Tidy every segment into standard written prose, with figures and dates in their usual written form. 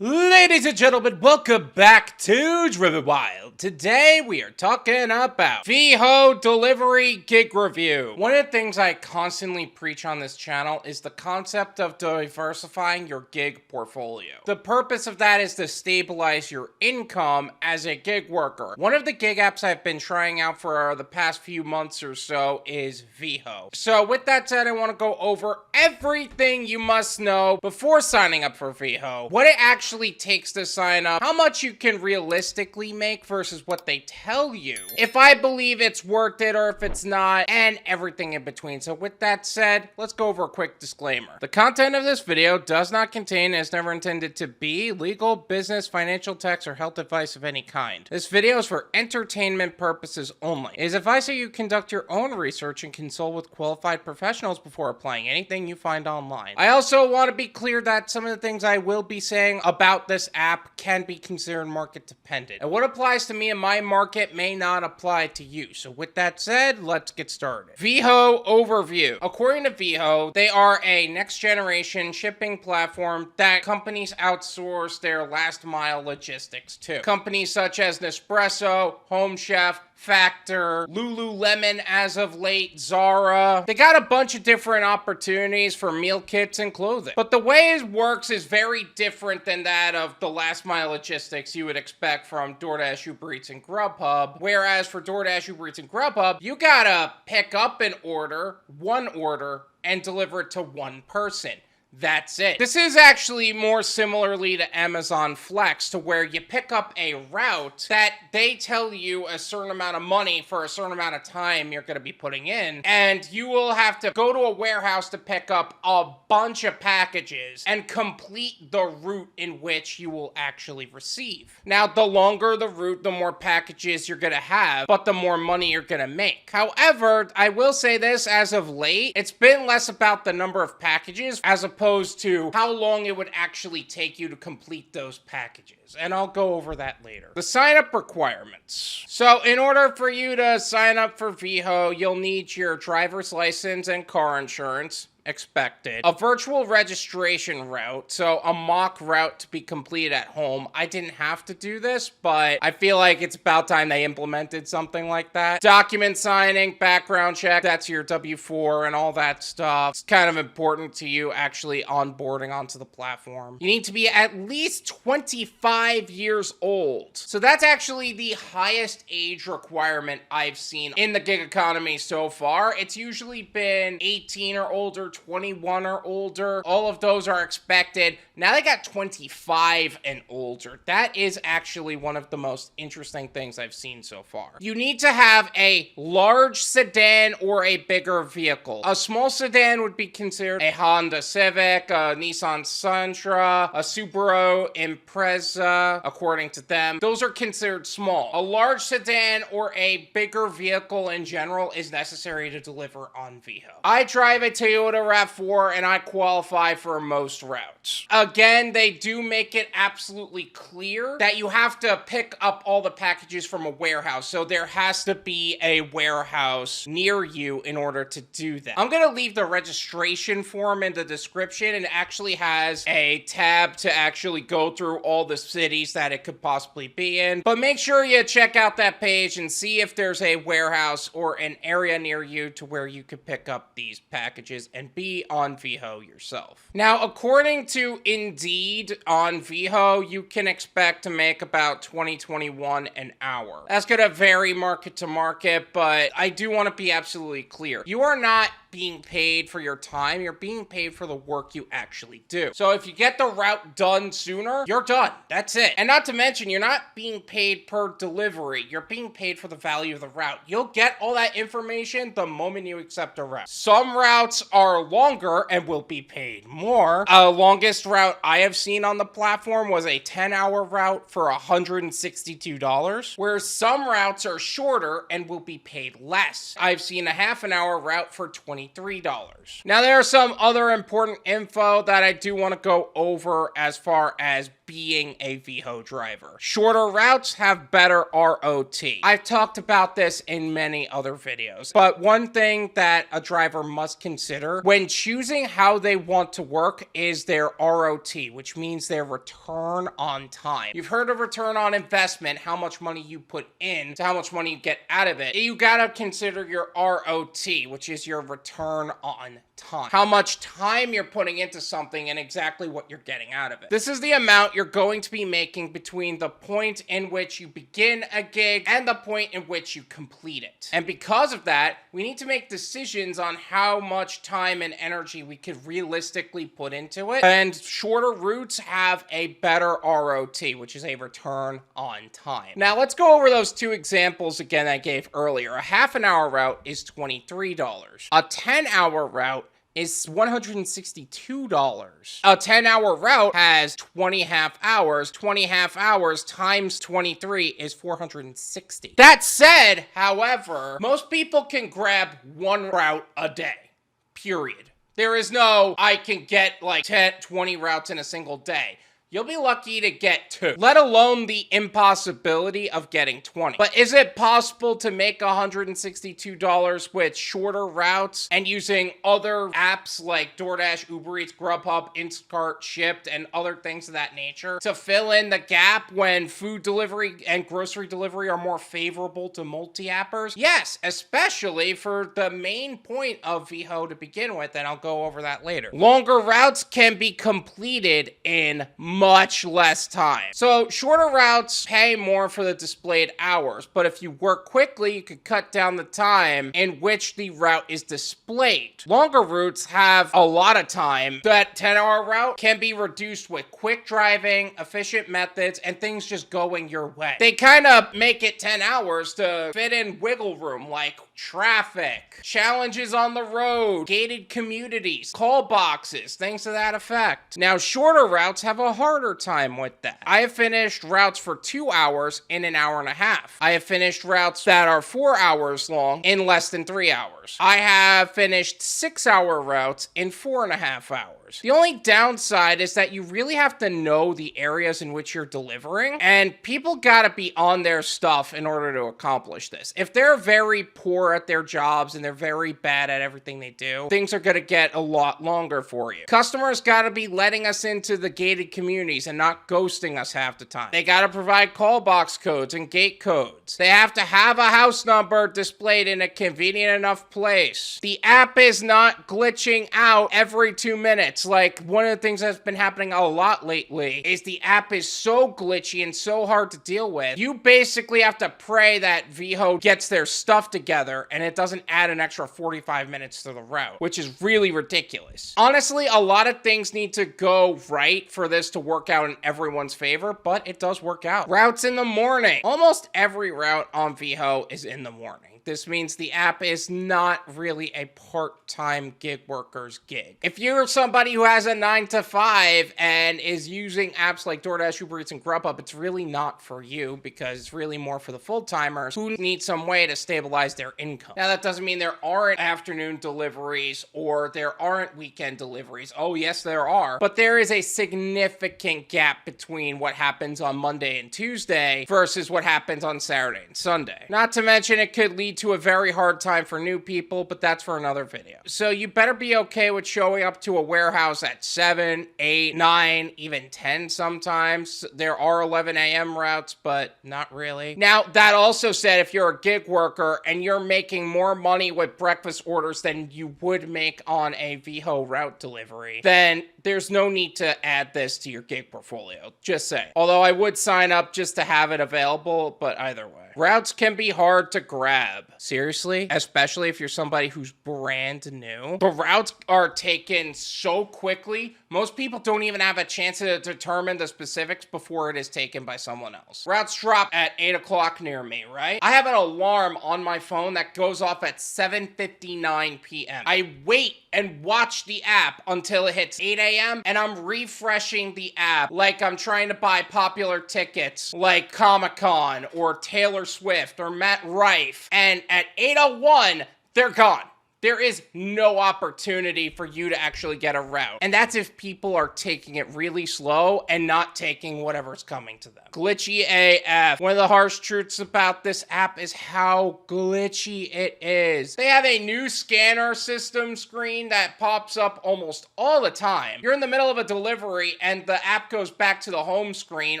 Ladies and gentlemen, welcome back to Driven Wild. Today we are talking about Veho Delivery Gig Review. One of the things I constantly preach on this channel is the concept of diversifying your gig portfolio. The purpose of that is to stabilize your income as a gig worker. One of the gig apps I've been trying out for the past few months or so is Veho. So with that said, I want to go over everything you must know before signing up for Veho. What it actually takes to sign up, how much you can realistically make versus what they tell you, if I believe it's worth it or if it's not, and everything in between. So with that said, let's go over a quick disclaimer. The content of this video does not contain and is never intended to be legal, business, financial, tax, or health advice of any kind. This video is for entertainment purposes only. It is advised that you conduct your own research and consult with qualified professionals before applying anything you find online. I also want to be clear that some of the things I will be saying about this app can be considered market dependent. And what applies to me in my market may not apply to you. So with that said, let's get started. Veho overview. According to Veho, they are a next generation shipping platform that companies outsource their last mile logistics to. Companies such as Nespresso, Home Chef, Factor, Lululemon as of late, Zara. They got a bunch of different opportunities for meal kits and clothing. But the way it works is very different than that of the last mile logistics you would expect from DoorDash, Uber Eats, and Grubhub. Whereas for DoorDash, Uber Eats, and Grubhub, you gotta pick up an order, one order, and deliver it to one person. That's it. This is actually more similarly to Amazon Flex, to where you pick up a route that they tell you a certain amount of money for a certain amount of time you're going to be putting in, and you will have to go to a warehouse to pick up a bunch of packages and complete the route in which you will actually receive. Now, the longer the route, the more packages you're going to have, but the more money you're going to make. However, I will say this, as of late, it's been less about the number of packages as opposed to how long it would actually take you to complete those packages. And I'll go over that later. The sign-up requirements. So in order for you to sign up for Veho, you'll need your driver's license and car insurance. Expected. A virtual registration route, so a mock route to be completed at home. I didn't have to do this, but I feel like it's about time they implemented something like that. Document signing, background check, that's your W-4 and all that stuff. It's kind of important to you actually onboarding onto the platform. You need to be at least 25 years old. So that's actually the highest age requirement I've seen in the gig economy so far. It's usually been 18 or older, 21 or older. All of those are expected. Now they got 25 and older. That is actually one of the most interesting things I've seen so far. You need to have a large sedan or a bigger vehicle. A small sedan would be considered a Honda Civic, a Nissan Sentra, a Subaru Impreza, according to them. Those are considered small. A large sedan or a bigger vehicle in general is necessary to deliver on Veho. I drive a Toyota RAV4 and I qualify for most routes. Again, they do make it absolutely clear that you have to pick up all the packages from a warehouse. So there has to be a warehouse near you in order to do that. I'm going to leave the registration form in the description, and it actually has a tab to actually go through all the cities that it could possibly be in. But make sure you check out that page and see if there's a warehouse or an area near you to where you could pick up these packages and be on Veho yourself. Now, according to Indeed on Veho, you can expect to make about $20-21 an hour. That's going to vary market to market, but I do want to be absolutely clear. You are not being paid for your time, you're being paid for the work you actually do. So if you get the route done sooner, you're done. That's it. And not to mention, you're not being paid per delivery. You're being paid for the value of the route. You'll get all that information the moment you accept a route. Some routes are longer and will be paid more. Longest route I have seen on the platform was a 10-hour route for $162, whereas some routes are shorter and will be paid less. I've seen a half an hour route for $20. $23. Now, there are some other important info that I do want to go over as far as being a Veho driver. Shorter routes have better ROT. I've talked about this in many other videos, but one thing that a driver must consider when choosing how they want to work is their ROT, which means their return on time. You've heard of return on investment, how much money you put in to how much money you get out of it. You gotta consider your ROT, which is your return on time. How much time you're putting into something and exactly what you're getting out of it. This is the amount you're going to be making between the point in which you begin a gig and the point in which you complete it. And because of that, we need to make decisions on how much time and energy we could realistically put into it. And shorter routes have a better ROT, which is a return on time. Now let's go over those two examples again I gave earlier. A half an hour route is $23. A 10-hour route is $162. A 10-hour route has 20 half hours. 20 half hours times 23 is 460. That said, however, most people can grab one route a day, period. There is no, I can get like 10, 20 routes in a single day. You'll be lucky to get 2, let alone the impossibility of getting 20. But is it possible to make $162 with shorter routes and using other apps like DoorDash, Uber Eats, Grubhub, Instacart, Shipt, and other things of that nature to fill in the gap when food delivery and grocery delivery are more favorable to multi-appers? Yes, especially for the main point of Veho to begin with, and I'll go over that later. Longer routes can be completed in much less time. So shorter routes pay more for the displayed hours, but if you work quickly, you could cut down the time in which the route is displayed. Longer routes have a lot of time. That 10-hour route can be reduced with quick driving, efficient methods, and things just going your way. They kind of make it 10 hours to fit in wiggle room like traffic, challenges on the road, gated communities, call boxes, things to that effect. Now, shorter routes have a harder time with that. I have finished routes for 2 hours in an hour and a half. I have finished routes that are 4 hours long in less than 3 hours. I have finished 6-hour routes in 4.5 hours. The only downside is that you really have to know the areas in which you're delivering, and people gotta be on their stuff in order to accomplish this. If they're very poor at their jobs and they're very bad at everything they do, things are gonna get a lot longer for you. Customers gotta be letting us into the gated communities and not ghosting us half the time. They gotta provide call box codes and gate codes. They have to have a house number displayed in a convenient enough place. The app is not glitching out every 2 minutes. Like, one of the things that's been happening a lot lately is the app is so glitchy and so hard to deal with. You basically have to pray that Veho gets their stuff together and it doesn't add an extra 45 minutes to the route, which is really ridiculous. Honestly, a lot of things need to go right for this to work out in everyone's favor, but it does work out. Routes in the morning. Almost every route on Veho is in the morning. This means the app is not really a part-time gig worker's gig. If you're somebody who has a 9 to 5 and is using apps like DoorDash, Uber Eats, and Grubhub, it's really not for you because it's really more for the full-timers who need some way to stabilize their income. Now, that doesn't mean there aren't afternoon deliveries or there aren't weekend deliveries. Oh, yes, there are. But there is a significant gap between what happens on Monday and Tuesday versus what happens on Saturday and Sunday. Not to mention, it could lead to a very hard time for new people, but that's for another video. So you better be okay with showing up to a warehouse at 7, 8, 9, even 10 sometimes. There are 11 a.m. routes, but not really. Now, that also said, if you're a gig worker and you're making more money with breakfast orders than you would make on a Veho route delivery, then there's no need to add this to your gig portfolio. Just saying. Although I would sign up just to have it available, but either way. Routes can be hard to grab. Seriously? Especially if you're somebody who's brand new. The routes are taken so quickly, most people don't even have a chance to determine the specifics before it is taken by someone else. Routes drop at 8 o'clock near me, right? I have an alarm on my phone that goes off at 7:59 p.m. I wait and watch the app until it hits 8 a.m. and I'm refreshing the app like I'm trying to buy popular tickets like Comic-Con or Taylor Swift or Matt Rife, and at 8:01, they're gone. there is no opportunity for you to actually get a route. And that's if people are taking it really slow and not taking whatever's coming to them. Glitchy AF. One of the harsh truths about this app is how glitchy it is. They have a new scanner system screen that pops up almost all the time. You're in the middle of a delivery and the app goes back to the home screen,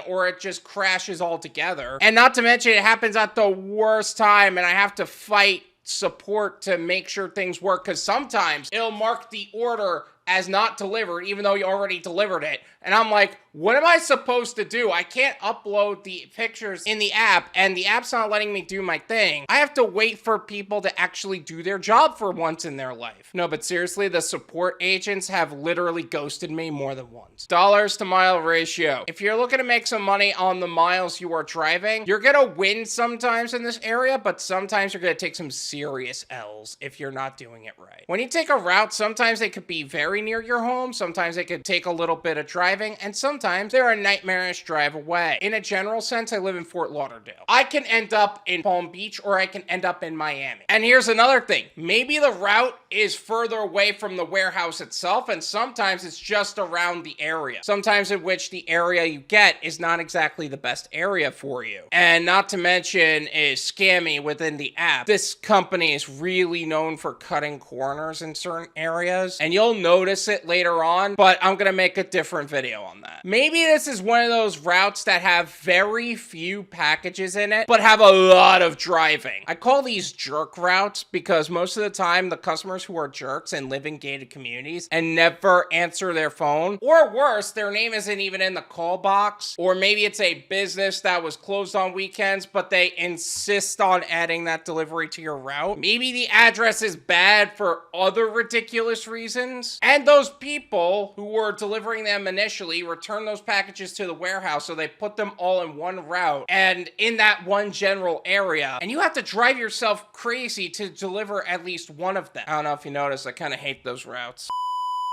or it just crashes altogether. And not to mention, it happens at the worst time and I have to fight support to make sure things work, because sometimes it'll mark the order as not delivered even though you already delivered it, and I'm like, what am I supposed to do? I can't upload the pictures in the app and the app's not letting me do my thing. I have to wait for people to actually do their job for once in their life. No, but seriously, the support agents have literally ghosted me more than once. Dollars to mile ratio. If you're looking to make some money on the miles you are driving, you're gonna win sometimes in this area, but sometimes you're gonna take some serious L's if you're not doing it right. When you take a route, sometimes they could be very near your home, sometimes they could take a little bit of driving, and sometimes they're a nightmarish drive away. In a general sense, I live in Fort Lauderdale. I can end up in Palm Beach or I can end up in Miami. And here's another thing. Maybe the route is further away from the warehouse itself, and sometimes it's just around the area. Sometimes in which the area you get is not exactly the best area for you. And not to mention is scammy within the app. This company is really known for cutting corners in certain areas, and you'll notice it later on, but I'm gonna make a different video on that. Maybe this is one of those routes that have very few packages in it, but have a lot of driving. I call these jerk routes because most of the time the customers who are jerks and live in gated communities and never answer their phone, or worse, their name isn't even in the call box, or maybe it's a business that was closed on weekends, but they insist on adding that delivery to your route. Maybe the address is bad for other ridiculous reasons, and those people who were delivering them initially return those packages to the warehouse, so they put them all in one route and in that one general area, and you have to drive yourself crazy to deliver at least one of them. I don't know if you noticed, I kind of hate those routes.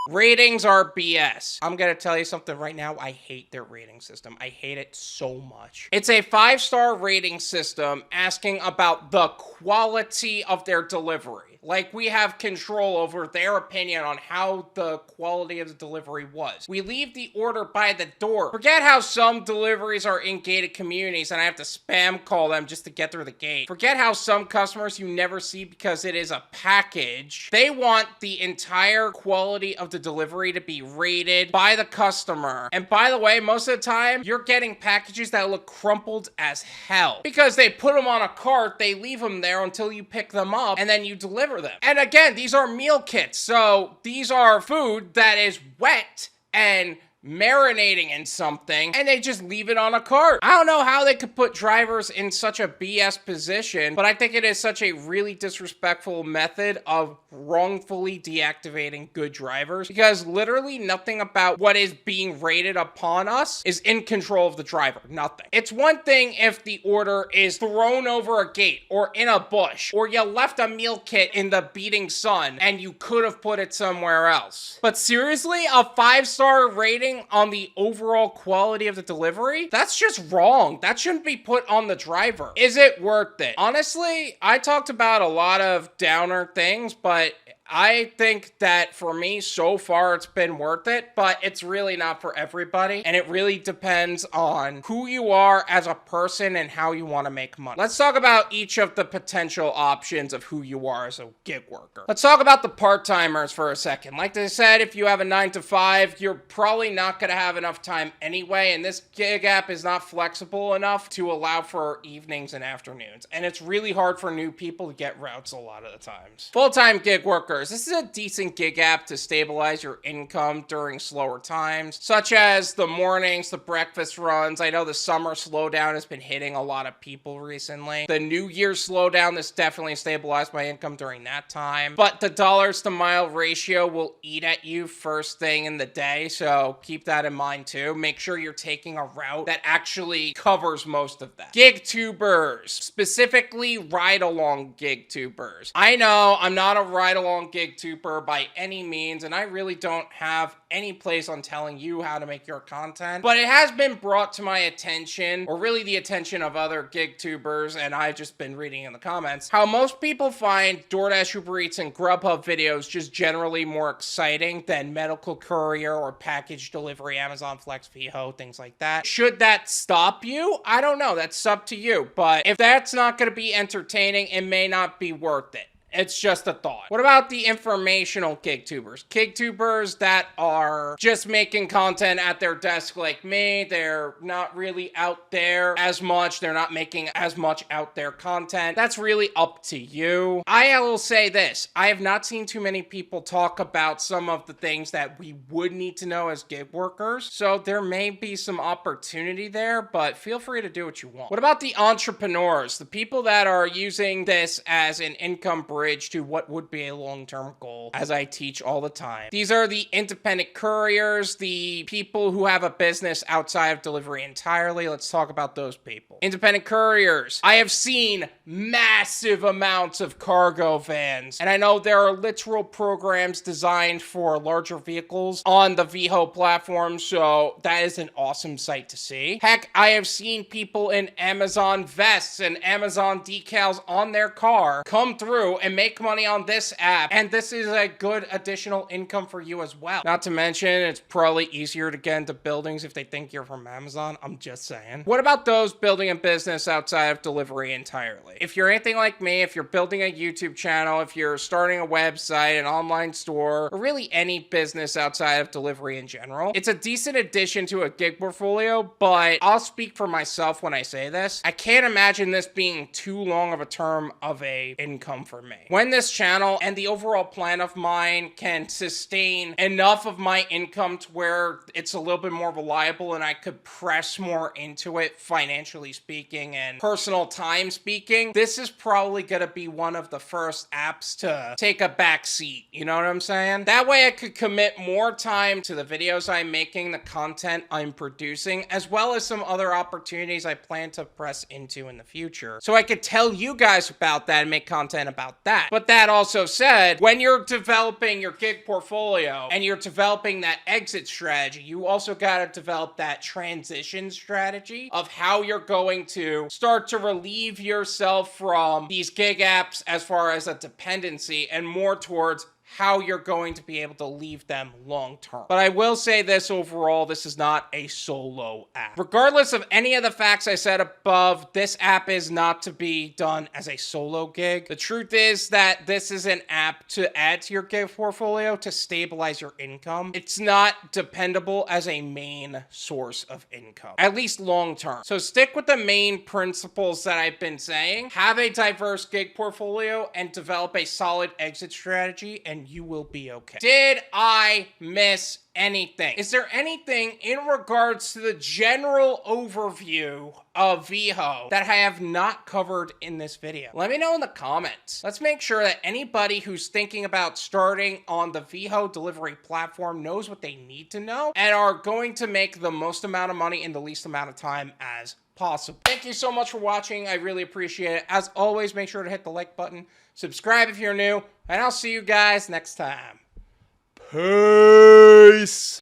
Ratings are BS. I'm gonna tell you something right now. I hate their rating system. I hate it so much. It's a 5-star rating system asking about the quality of their delivery. Like we have control over their opinion on how the quality of the delivery was. We leave the order by the door. Forget how some deliveries are in gated communities and I have to spam call them just to get through the gate. Forget how some customers you never see because it is a package. They want the entire quality of the delivery to be rated by the customer. And by the way, most of the time, you're getting packages that look crumpled as hell. Because they put them on a cart, they leave them there until you pick them up, and then you deliver them. And again, these are meal kits, so these are food that is wet and marinating in something, and they just leave it on a cart. I don't know how they could put drivers in such a BS position, but I think it is such a really disrespectful method of wrongfully deactivating good drivers, because literally nothing about what is being rated upon us is in control of the driver. Nothing. It's one thing if the order is thrown over a gate or in a bush, or you left a meal kit in the beating sun and you could have put it somewhere else. But seriously, a 5-star rating on the overall quality of the delivery? That's just wrong. That shouldn't be put on the driver. Is it worth it? Honestly, I talked about a lot of downer things, but I think that for me, so far, it's been worth it, but it's really not for everybody, and it really depends on who you are as a person and how you want to make money. Let's talk about each of the potential options of who you are as a gig worker. Let's talk about the part-timers for a second. Like I said, if you have a 9 to 5, you're probably not going to have enough time anyway, and this gig app is not flexible enough to allow for evenings and afternoons, and it's really hard for new people to get routes a lot of the times. Full-time gig workers. This is a decent gig app to stabilize your income during slower times, such as the mornings, the breakfast runs. I know the summer slowdown has been hitting a lot of people recently. The New Year's slowdown, this definitely stabilized my income during that time. But the dollars to mile ratio will eat at you first thing in the day, so keep that in mind too. Make sure you're taking a route that actually covers most of that. Gig tubers, specifically ride-along gig tubers. I know I'm not a ride-along full-blown gig tuber by any means, and I really don't have any place on telling you how to make your content, but it has been brought to my attention, or really the attention of other gig tubers, and I've just been reading in the comments, how most people find DoorDash, Uber Eats, and Grubhub videos just generally more exciting than medical courier or package delivery, Amazon Flex, Veho, things like that. Should that stop you? I don't know. That's up to you. But if that's not going to be entertaining, it may not be worth it. It's just a thought. What about the informational gig tubers? Gig tubers that are just making content at their desk like me. They're not really out there as much. They're not making as much out there content. That's really up to you. I will say this. I have not seen too many people talk about some of the things that we would need to know as gig workers. So there may be some opportunity there, but feel free to do what you want. What about the entrepreneurs? The people that are using this as an income bridge to what would be a long-term goal, as I teach all the time. These are the independent couriers, the people who have a business outside of delivery entirely. Let's talk about those people. Independent couriers. I have seen massive amounts of cargo vans, and I know there are literal programs designed for larger vehicles on the Veho platform, so that is an awesome sight to see. Heck, I have seen people in Amazon vests and Amazon decals on their car come through and make money on this app, and this is a good additional income for you as well. Not to mention, it's probably easier to get into buildings if they think you're from Amazon. I'm just saying. What about those building a business outside of delivery entirely? If you're anything like me, if you're building a YouTube channel, if you're starting a website, an online store, or really any business outside of delivery in general, it's a decent addition to a gig portfolio, but I'll speak for myself when I say this. I can't imagine this being too long of a term of a income for me. When this channel and the overall plan of mine can sustain enough of my income to where it's a little bit more reliable and I could press more into it financially speaking and personal time speaking, this is probably going to be one of the first apps to take a back seat. You know what I'm saying? That way I could commit more time to the videos I'm making, the content I'm producing, as well as some other opportunities I plan to press into in the future. So I could tell you guys about that and make content about that. But that also said, when you're developing your gig portfolio and you're developing that exit strategy, you also got to develop that transition strategy of how you're going to start to relieve yourself from these gig apps as far as a dependency and more towards how you're going to be able to leave them long term. But I will say this overall, this is not a solo app. Regardless of any of the facts I said above, this app is not to be done as a solo gig. The truth is that this is an app to add to your gig portfolio to stabilize your income. It's not dependable as a main source of income, at least long term. So stick with the main principles that I've been saying. Have a diverse gig portfolio and develop a solid exit strategy, and you will be okay. Did I miss anything? Is there anything in regards to the general overview of Veho that I have not covered in this video? Let me know in the comments. Let's make sure that anybody who's thinking about starting on the Veho delivery platform knows what they need to know and are going to make the most amount of money in the least amount of time as possible. Thank you so much for watching. I really appreciate it. As always, make sure to hit the like button, subscribe if you're new, and I'll see you guys next time. Peace.